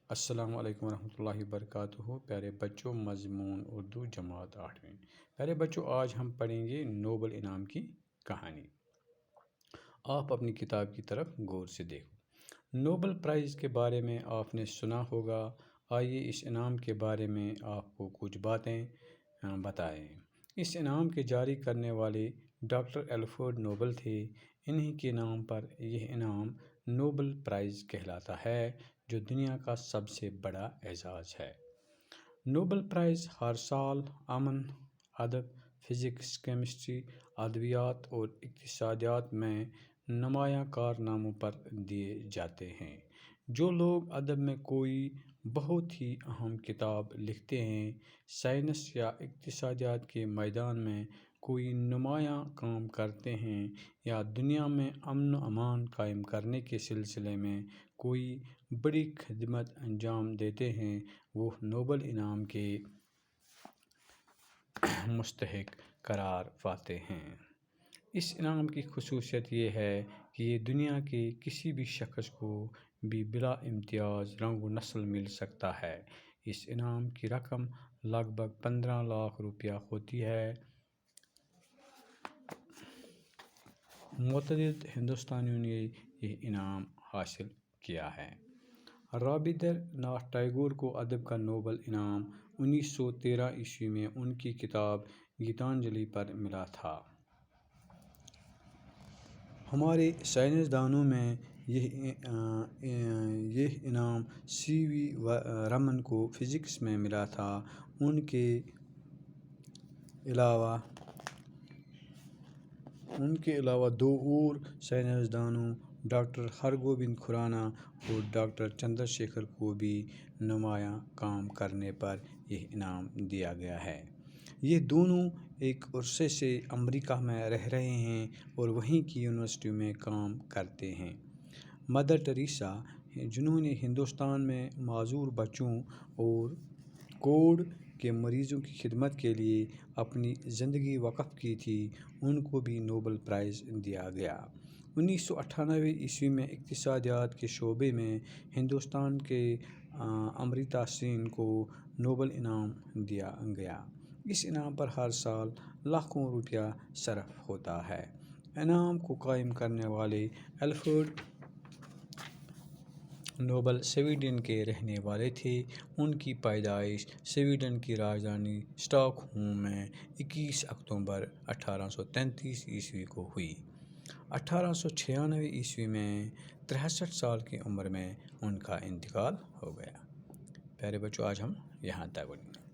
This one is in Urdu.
السلام علیکم ورحمۃ اللہ وبرکاتہ۔ پیارے بچوں، مضمون اردو جماعت 8ویں۔ پیارے بچوں، آج ہم پڑھیں گے نوبل انعام کی کہانی۔ آپ اپنی کتاب کی طرف غور سے دیکھو۔ نوبل پرائز کے بارے میں آپ نے سنا ہوگا۔ آئیے اس انعام کے بارے میں آپ کو کچھ باتیں بتائیں۔ اس انعام کے جاری کرنے والے ڈاکٹر ایلفریڈ نوبل تھے۔ انہی کے نام پر یہ انعام نوبل پرائز کہلاتا ہے، جو دنیا کا سب سے بڑا اعزاز ہے۔ نوبل پرائز ہر سال امن، ادب، فزکس، کیمسٹری، ادویات اور اقتصادیات میں نمایاں کارناموں پر دیے جاتے ہیں۔ جو لوگ ادب میں کوئی بہت ہی اہم کتاب لکھتے ہیں، سائنس یا اقتصادیات کے میدان میں کوئی نمایاں کام کرتے ہیں، یا دنیا میں امن و امان قائم کرنے کے سلسلے میں کوئی بڑی خدمت انجام دیتے ہیں، وہ نوبل انعام کے مستحق قرار پاتے ہیں۔ اس انعام کی خصوصیت یہ ہے کہ یہ دنیا کے کسی بھی شخص کو بھی بلا امتیاز رنگ و نسل مل سکتا ہے۔ اس انعام کی رقم لگ بھگ 15 لاکھ روپیہ ہوتی ہے۔ متعدد ہندوستانیوں نے یہ انعام حاصل کیا ہے۔ رابندر ناتھ ٹیگور کو ادب کا نوبل انعام 1913 میں ان کی کتاب گیتانجلی پر ملا تھا۔ ہمارے سائنسدانوں میں یہ انعام سی وی رمن کو فزکس میں ملا تھا۔ ان کے علاوہ دو اور سائنسدانوں ڈاکٹر ہرگوبند کھرانا اور ڈاکٹر چندر شیکھر کو بھی نمایاں کام کرنے پر یہ انعام دیا گیا ہے۔ یہ دونوں ایک عرصے سے امریکہ میں رہ رہے ہیں اور وہیں کی یونیورسٹی میں کام کرتے ہیں۔ مدر ٹریسا، جنہوں نے ہندوستان میں معذور بچوں اور کوڑ کے مریضوں کی خدمت کے لیے اپنی زندگی وقف کی تھی، ان کو بھی نوبل پرائز دیا گیا۔ 1998 میں اقتصادیات کے شعبے میں ہندوستان کے امرتیا سین کو نوبل انعام دیا گیا۔ اس انعام پر ہر سال لاکھوں روپیہ صرف ہوتا ہے۔ انعام کو قائم کرنے والے ایلفریڈ نوبل سویڈن کے رہنے والے تھے۔ ان کی پیدائش سویڈن کی راجدھانی اسٹاک ہوم میں 21 اکتوبر 1833 کو ہوئی۔ 1896 میں 63 سال کی عمر میں ان کا انتقال ہو گیا۔ پیارے بچوں، آج ہم یہاں تک